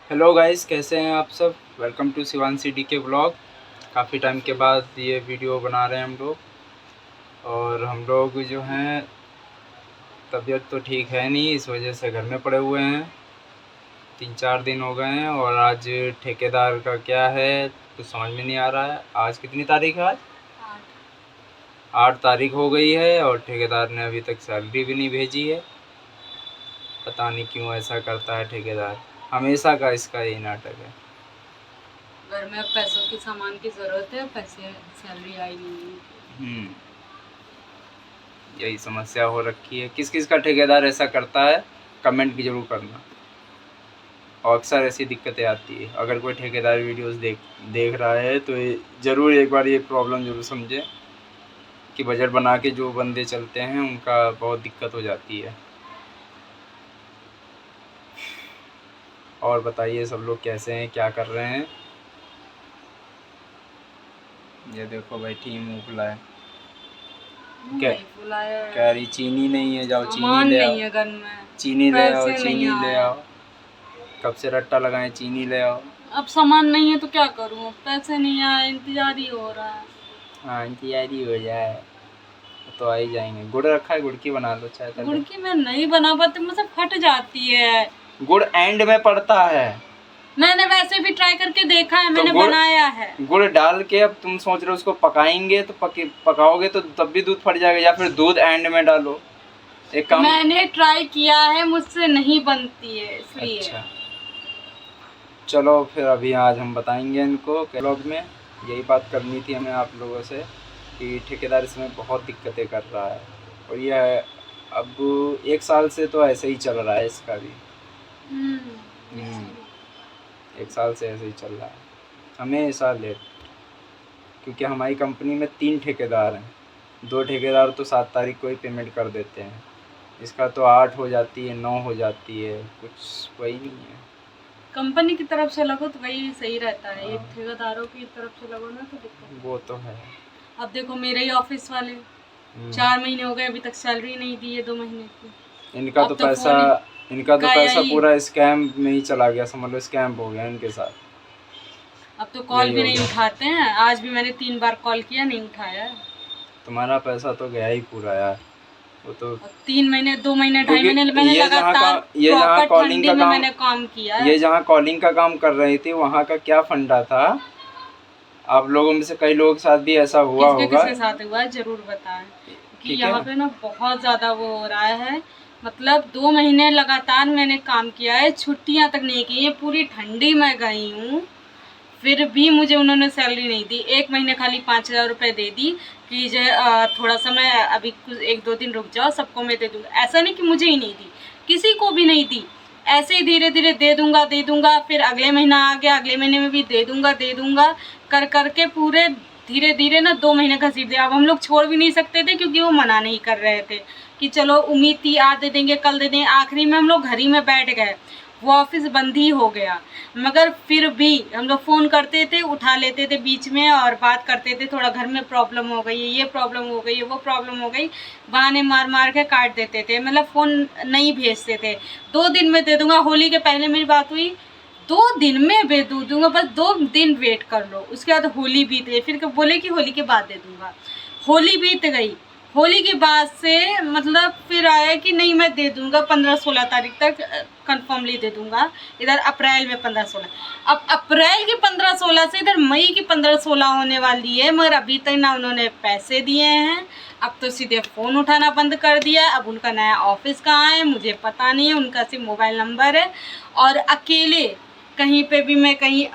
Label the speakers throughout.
Speaker 1: Hello guys, कैसे हैं आप सब। वेलकम टू शिवांशी डी के ब्लॉग। काफ़ी टाइम के बाद ये वीडियो बना रहे हैं हम लोग। और हम लोग जो हैं, तबीयत तो ठीक है नहीं, इस वजह से घर में पड़े हुए हैं। 3-4 दिन हो गए हैं। और आज ठेकेदार का क्या है कुछ समझ में नहीं आ रहा है। आज कितनी तारीख है? आज 8 तारीख हो गई है और ठेकेदार ने अभी तक सैलरी भी नहीं भेजी है। पता नहीं क्यों ऐसा करता है ठेकेदार, हमेशा का इसका यही नाटक है।
Speaker 2: घर में पैसों की सामान की जरूरत है, पैसे सैलरी आई नहीं।
Speaker 1: यही समस्या हो रखी है। किस किस का ठेकेदार ऐसा करता है, कमेंट की ज़रूर करना। और अक्सर ऐसी दिक्कतें आती है। अगर कोई ठेकेदार वीडियोस देख रहा है तो ज़रूर एक बार ये प्रॉब्लम ज़रूर समझे कि बजट बना के जो बंदे चलते हैं उनका बहुत दिक्कत हो जाती है। और बताइए सब लोग कैसे हैं, क्या कर रहे हैं। ये देखो भाई, टीम मुँह फुलाए कह रही चीनी नहीं है, जाओ चीनी ले आओ,
Speaker 2: घर में
Speaker 1: चीनी ले आओ,
Speaker 2: पैसे
Speaker 1: चीनी
Speaker 2: नहीं
Speaker 1: ले
Speaker 2: आए।
Speaker 1: आओ। कब से रट्टा लगाएं, चीनी ले आओ।
Speaker 2: अब सामान नहीं है तो क्या करूँ, पैसे नहीं आए, इंतजार ही हो रहा है।
Speaker 1: हाँ, इंतजार ही हो जाए तो आ ही जाएंगे। गुड़ रखा है, गुड़ की बना लो चाय।
Speaker 2: गुड़ की मैं नहीं बना पाती, मुझसे फट जाती है।
Speaker 1: गुड़ एंड में पड़ता है।
Speaker 2: मैंने वैसे भी ट्राई करके देखा है,
Speaker 1: तो
Speaker 2: मैंने बनाया है।
Speaker 1: गुड़ डाल के अब तुम सोच रहे हो उसको पकाएंगे तो पकाओगे तो तब भी दूध फट जाएगा, या फिर दूध एंड में डालो। एक काम,
Speaker 2: मैंने ट्राई किया है, मुझसे नहीं बनती है इसलिए।
Speaker 1: अच्छा चलो फिर अभी आज हम बताएंगे इनको ब्लॉग में। यही बात करनी थी हमें आप लोगों से कि ठेकेदार इसमें बहुत दिक्कतें कर रहा है। और यह अब 1 साल से तो ऐसे ही चल रहा है इसका भी। 1 साल से ऐसे ही चल रहा है, हमेशा लेट। क्योंकि हमारी कंपनी में 3 ठेकेदार हैं। 2 ठेकेदार तो 7 तारीख को ही पेमेंट कर देते हैं। इसका तो 8 हो जाती है, 9 हो जाती है, कुछ वही नहीं है।
Speaker 2: कंपनी की तरफ से लगो तो वही सही रहता है, ये ठेकेदारों की तरफ से लगो ना तो दिक्कत।
Speaker 1: वो तो है।
Speaker 2: अब देखो मेरे ही ऑफिस वाले 4 महीने हो गए, अभी तक सैलरी नहीं दी है 2 महीने की।
Speaker 1: इनका तो पैसा पूरा स्कैम में ही चला गया, समझ लो स्कैम हो गया इनके साथ।
Speaker 2: अब तो कॉल भी नहीं उठाते हैं। आज भी मैंने 3 बार कॉल किया, नहीं उठाया।
Speaker 1: तुम्हारा पैसा तो गया ही पूरा यार। वो तो
Speaker 2: 3 महीने 2 महीने 2.5 महीने मैंने लगातार
Speaker 1: जहाँ कॉलिंग का काम,
Speaker 2: मैंने काम किया।
Speaker 1: ये जहाँ कॉलिंग का काम कर रही थी वहाँ का क्या फंडा था? आप लोगों में से कई लोगों के साथ भी ऐसा हुआ होगा।
Speaker 2: किसके साथ हुआ है जरूर बताएं, कि यहाँ पे ना बहुत ज़्यादा वो हो रहा है। मतलब 2 महीने लगातार मैंने काम किया है, छुट्टियाँ तक नहीं की है, पूरी ठंडी में गई हूँ, फिर भी मुझे उन्होंने सैलरी नहीं दी। 1 महीने खाली 5,000 रुपये दे दी कि जो थोड़ा सा मैं अभी कुछ 1-2 दिन रुक जाओ, सबको मैं दे दूँगा। ऐसा नहीं कि मुझे ही नहीं दी, किसी को भी नहीं दी। ऐसे ही धीरे धीरे दे दूँगा, फिर अगले महीना आ गया, अगले महीने में भी दे दूँगा कर करके पूरे धीरे धीरे ना 2 महीने घसीट दिया। अब हम लोग छोड़ भी नहीं सकते थे क्योंकि वो मना नहीं कर रहे थे कि चलो उम्मीद थी आज दे देंगे, कल दे देंगे। आखिरी में हम लोग घर ही में बैठ गए, वो ऑफिस बंद ही हो गया। मगर फिर भी हम लोग फ़ोन करते थे, उठा लेते थे बीच में और बात करते थे, थोड़ा घर में प्रॉब्लम हो गई है, ये प्रॉब्लम हो गई है, वो प्रॉब्लम हो गई, बहाने मार मार के काट देते थे। मतलब फ़ोन नहीं भेजते थे। 2 दिन में दे दूँगा, होली के पहले मेरी बात हुई, 2 दिन में दे दूँगा, बस 2 दिन वेट कर लो। उसके बाद होली बीत गई, फिर बोले कि होली के बाद दे दूँगा। होली बीत गई, होली के बाद से मतलब फिर आया कि नहीं मैं दे दूँगा 15-16 तारीख तक, कन्फर्मली दे दूँगा। इधर अप्रैल में 15-16, अब अप्रैल की 15-16 से इधर मई की 15-16 होने वाली है, मगर अभी तक ना उन्होंने पैसे दिए हैं। अब तो सीधे फ़ोन उठाना बंद कर दिया। अब उनका नया ऑफिस कहाँ है मुझे पता नहीं है, उनका सिर्फ मोबाइल नंबर है। और अकेले कहीं पे भी मैं कहीं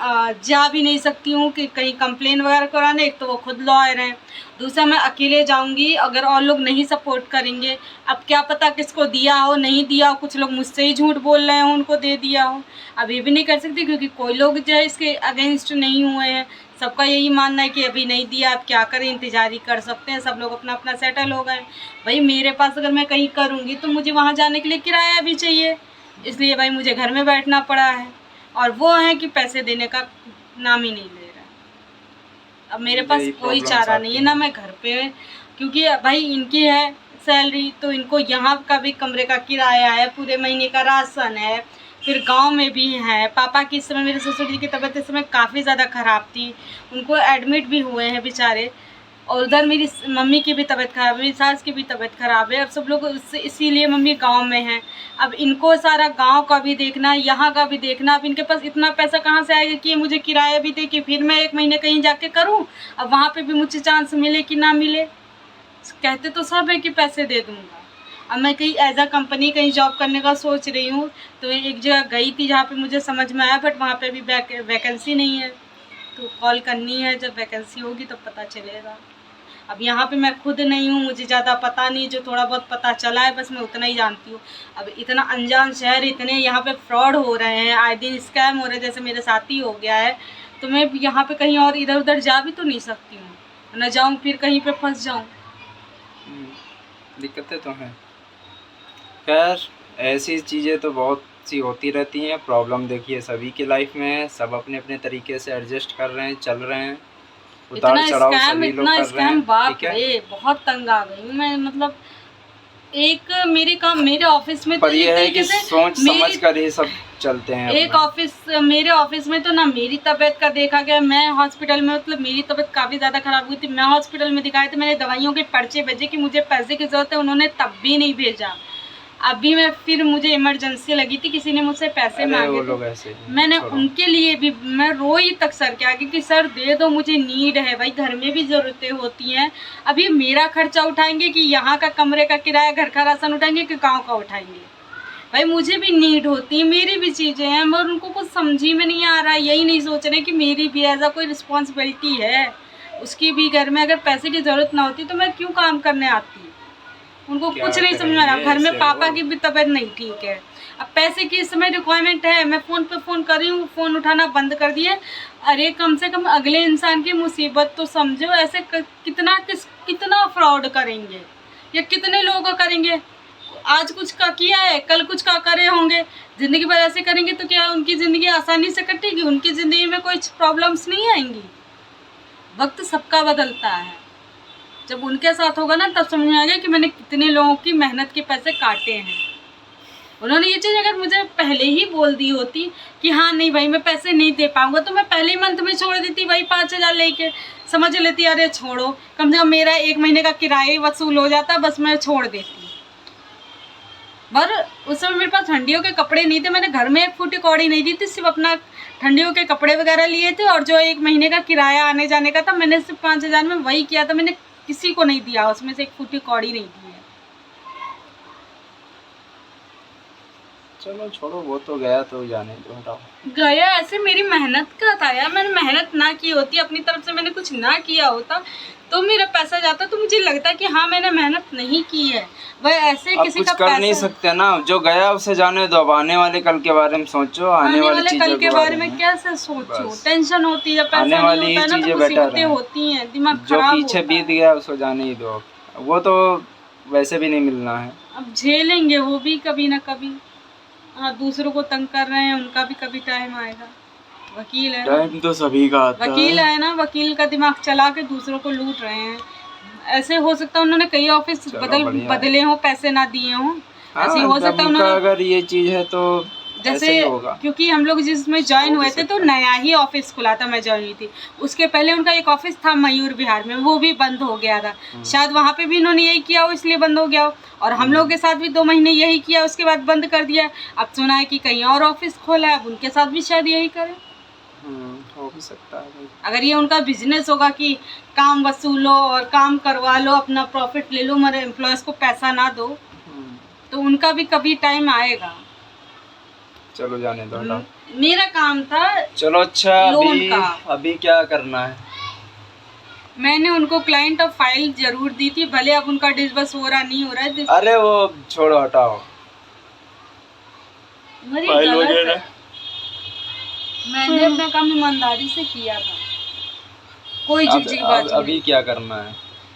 Speaker 2: जा भी नहीं सकती हूँ कि कहीं कंप्लेन वगैरह कराने। एक तो वो खुद लॉयर हैं, दूसरा मैं अकेले जाऊँगी, अगर और लोग नहीं सपोर्ट करेंगे, अब क्या पता किसको दिया हो नहीं दिया हो, कुछ लोग मुझसे ही झूठ बोल रहे हो उनको दे दिया हो। अब ये भी नहीं कर सकती क्योंकि कोई लोग जो है इसके अगेंस्ट नहीं हुए हैं। सबका यही मानना है कि अभी नहीं दिया, अब क्या करें, इंतजार ही कर सकते हैं। सब लोग अपना अपना सेटल हो गए। भाई मेरे पास अगर मैं कहीं करूँगी तो मुझे वहाँ जाने के लिए किराया भी चाहिए, इसलिए भाई मुझे घर में बैठना पड़ा है। और वो है कि पैसे देने का नाम ही नहीं ले रहा। अब मेरे पास कोई चारा नहीं है ना, मैं घर पे, क्योंकि भाई इनकी है सैलरी तो इनको यहाँ का भी कमरे का किराया है, पूरे महीने का राशन है, फिर गांव में भी हैं। पापा की इस समय, मेरे ससुर जी की तबीयत इस समय काफ़ी ज़्यादा ख़राब थी, उनको एडमिट भी हुए हैं बेचारे। और उधर मेरी मम्मी की भी तबीयत ख़राब है, मेरी सास की भी तबीयत ख़राब है। अब सब लोग इसीलिए मम्मी गांव में हैं। अब इनको सारा गांव का भी देखना, यहाँ का भी देखना। अब इनके पास इतना पैसा कहाँ से आएगा कि मुझे किराया भी दे कि फिर मैं 1 महीने कहीं जाके करूँ। अब वहाँ पे भी मुझे चांस मिले कि ना मिले, कहते तो सब है कि पैसे दे दूँगा। अब मैं कहीं एज अ कंपनी कहीं जॉब करने का सोच रही हूँ, तो एक जगह गई थी जहाँ पे मुझे समझ में आया, बट वहाँ पे अभी वैकेंसी नहीं है। तो कॉल करनी है, जब वैकेंसी होगी तब पता चलेगा। अब यहाँ पे मैं खुद नहीं हूँ, मुझे ज़्यादा पता नहीं, जो थोड़ा बहुत पता चला है बस मैं उतना ही जानती हूँ। अब इतना अनजान शहर, इतने यहाँ पे फ्रॉड हो रहे हैं, आए दिन स्कैम हो रहे हैं, जैसे मेरे साथ ही हो गया है। तो मैं यहाँ पे कहीं और इधर उधर जा भी तो नहीं सकती हूँ, न जाऊँ फिर कहीं पे फंस जाऊँ।
Speaker 1: दिक्कतें तो हैं। खैर ऐसी चीज़ें तो बहुत सी होती रहती हैं। प्रॉब्लम देखिए सभी की लाइफ में है, सब अपने अपने तरीके से एडजस्ट कर रहे हैं, चल रहे हैं, उतार चढ़ाव सभी लोग कर रहे हैं।
Speaker 2: बाप रे, बहुत तंग आ गई हूँ मैं। मतलब एक मेरे ऑफिस में
Speaker 1: पर ये है कि सोच समझ कर ही सब चलते हैं।
Speaker 2: मेरे ऑफिस में तो ना मेरी तबीयत का देखा गया। मैं हॉस्पिटल में, मतलब मेरी तबीयत काफ़ी ज़्यादा ख़राब हुई थी, मैं हॉस्पिटल में दिखाया था, मैंने दवाइयों के पर्चे भेजे कि मुझे पैसे की ज़रूरत है, उन्होंने तब भी नहीं भेजा। अभी मैं फिर मुझे इमरजेंसी लगी थी, किसी ने मुझसे पैसे मांगे थे, मैंने उनके लिए भी मैं रोई तक सर के आगे कि सर दे दो, मुझे नीड है भाई, घर में भी ज़रूरतें होती हैं। अभी मेरा खर्चा उठाएंगे कि यहाँ का कमरे का किराया, घर का राशन उठाएंगे कि गाँव का उठाएंगे? भाई मुझे भी नीड होती है, मेरी भी चीज़ें हैं, मगर उनको कुछ समझ में नहीं आ रहा है। यही नहीं सोच रहे कि मेरी भी एज अ कोई रिस्पॉन्सिबिलिटी है, उसकी भी घर में अगर पैसे की ज़रूरत ना होती तो मैं क्यों काम करने आती। उनको कुछ नहीं समझ में आ रहा। घर में पापा की भी तबीयत नहीं ठीक है, अब पैसे की इस समय रिक्वायरमेंट है। मैं फ़ोन पे फ़ोन कर रही हूँ, फ़ोन उठाना बंद कर दिए। अरे कम से कम अगले इंसान की मुसीबत तो समझो। ऐसे कितना फ्रॉड करेंगे या कितने लोग करेंगे? आज कुछ का किया है, कल कुछ का करे होंगे, ज़िंदगी भर ऐसे करेंगे तो क्या उनकी ज़िंदगी आसानी से कटेगी? उनकी ज़िंदगी में कोई प्रॉब्लम्स नहीं आएंगी? वक्त सबका बदलता है। जब उनके साथ होगा ना तब समझ में आएगा कि मैंने कितने लोगों की मेहनत के पैसे काटे हैं। उन्होंने ये चीज़ अगर मुझे पहले ही बोल दी होती कि हाँ नहीं भाई मैं पैसे नहीं दे पाऊंगा, तो मैं पहले ही मंथ में छोड़ देती भाई, 5,000 लेके समझ लेती अरे छोड़ो, कम से कम मेरा 1 महीने का किराया वसूल हो जाता, बस मैं छोड़ देती। पर उस समय मेरे पास ठंडियों के कपड़े नहीं थे, मैंने घर में 1 फूटी कौड़ी नहीं दी थी, सिर्फ अपना ठंडियों के कपड़े वगैरह लिए थे, और जो 1 महीने का किराया आने जाने का था मैंने सिर्फ 5,000 में वही किया था। मैंने किसी को नहीं दिया, उसमें से 1 फूटी कौड़ी नहीं दी है।
Speaker 1: चलो छोड़ो, वो तो गया तो जाने दो, हटाओ।
Speaker 2: गया ऐसे मेरी मेहनत का था यार, मैंने मेहनत ना की होती, अपनी तरफ से मैंने कुछ ना किया होता तो मेरा पैसा जाता, तो मुझे लगता कि हाँ मैंने मेहनत नहीं की है। वह ऐसे किसी
Speaker 1: कुछ
Speaker 2: का
Speaker 1: कर नहीं सकते ना, जो गया उसे जाने दो। अब आने वाले कल के बारे में सोचो, आने वाले
Speaker 2: कल के बारे में कैसे सोचो? टेंशन होती है, पैसा नहीं होता है ना तो मुसीबतें होती हैं, दिमाग खराब होता है।
Speaker 1: जो पीछे बीत गया उसको जाने ही दो, वो तो वैसे भी नहीं मिलना है।
Speaker 2: अब झेलेंगे वो भी कभी ना कभी। हाँ, दूसरों को तंग कर रहे हैं, उनका भी कभी टाइम आएगा। वकील है,
Speaker 1: टाइम तो सभी का आता है।
Speaker 2: वकील है ना, वकील का दिमाग चला के दूसरों को लूट रहे हैं। ऐसे हो सकता है उन्होंने कई ऑफिस बदले हों, पैसे ना दिए हों। ऐसे हो सकता है उन्होंने, अगर
Speaker 1: ये चीज है तो
Speaker 2: जैसे क्योंकि हम लोग जिसमें ज्वाइन हुए थे तो नया ही ऑफिस खुला था, मैं ज्वाइन हुई थी। उसके पहले उनका एक ऑफिस था मयूर विहार में, वो भी बंद हो गया था। शायद वहाँ पे भी इन्होंने यही किया हो, इसलिए बंद हो गया हो। और हम लोग के साथ भी 2 महीने यही किया, उसके बाद बंद कर दिया। अब सुना है कि कहीं और ऑफिस खोला है, अब उनके साथ भी शायद यही करें।
Speaker 1: हो भी सकता है।
Speaker 2: अगर ये उनका बिजनेस होगा कि काम वसूलो और काम करवा लो, अपना प्रॉफिट ले लो, मगर एम्प्लॉयज को पैसा ना दो, तो उनका भी कभी टाइम आएगा।
Speaker 1: चलो जाने दो,
Speaker 2: मेरा काम था।
Speaker 1: चलो अच्छा, अभी क्या करना है?
Speaker 2: मैंने उनको क्लाइंट ऑफ फाइल जरूर दी थी, भले अब उनका डिस्बर्स हो रहा नहीं हो रहा है।
Speaker 1: अरे वो छोड़ो, हटाओ। फाइल वगैरह
Speaker 2: मैंने अपना काम ईमानदारी से किया था, कोई झिझक की बात नहीं।
Speaker 1: अभी क्या करना है?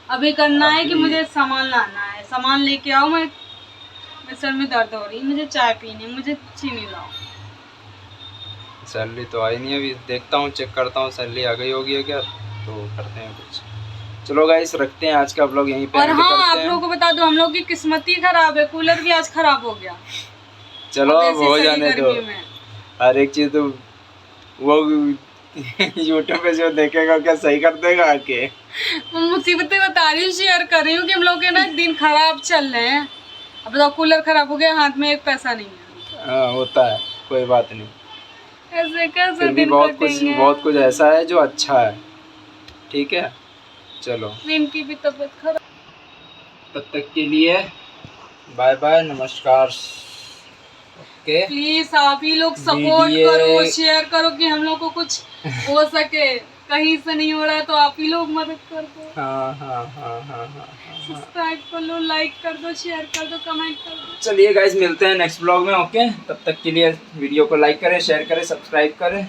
Speaker 2: अभी करना है कि मुझे सामान लाना है, सामान लेके आओ। मैं सर में दर्द हो रही है, मुझे चाय पीनी, मुझे चीनी लाओ।
Speaker 1: सैलरी तो आई नहीं, अभी देखता हूँ, चेक करता हूँ सैलरी आ गई होगी क्या, तो करते हैं कुछ। चलो गाइस, रखते हैं आज का व्लॉग यहीं पे। और हाँ,
Speaker 2: आप लोगों को बता दो, हम लोग की किस्मत ही खराब है, कूलर भी आज खराब हो गया।
Speaker 1: चलो अब हो जाने दो। हर एक चीज़ तो वो यूट्यूब पे जो देखेगा क्या सही कर देगा आके।
Speaker 2: मुसीबतें बता रही हूँ, शेयर कर रही हूँ कि हम लोग के ना दिन खराब चल रहे हैं। अब तो कूलर खराब हो गया, हाथ में एक पैसा नहीं है।
Speaker 1: हाँ होता है, कोई बात नहीं।
Speaker 2: ऐसे कैसे
Speaker 1: फिर भी
Speaker 2: दिन कटेंगे?
Speaker 1: बहुत कुछ ऐसा है जो अच्छा है। ठीक है, चलो
Speaker 2: इनकी भी तबीयत खराब।
Speaker 1: तब तक के लिए बाय बाय, नमस्कार। ओके,
Speaker 2: प्लीज आप ही लोग सपोर्ट करो, शेयर करो कि हम लोग को कुछ हो सके। कहीं से नहीं हो रहा है तो आप ही लोग मदद कर दो।
Speaker 1: हाँ।
Speaker 2: सब्सक्राइब कर लो, लाइक कर दो, शेयर कर दो, कमेंट कर दो।
Speaker 1: चलिए गाइस, मिलते हैं नेक्स्ट ब्लॉग में। ओके, तब तक के लिए वीडियो को लाइक करें, शेयर करें, सब्सक्राइब करें।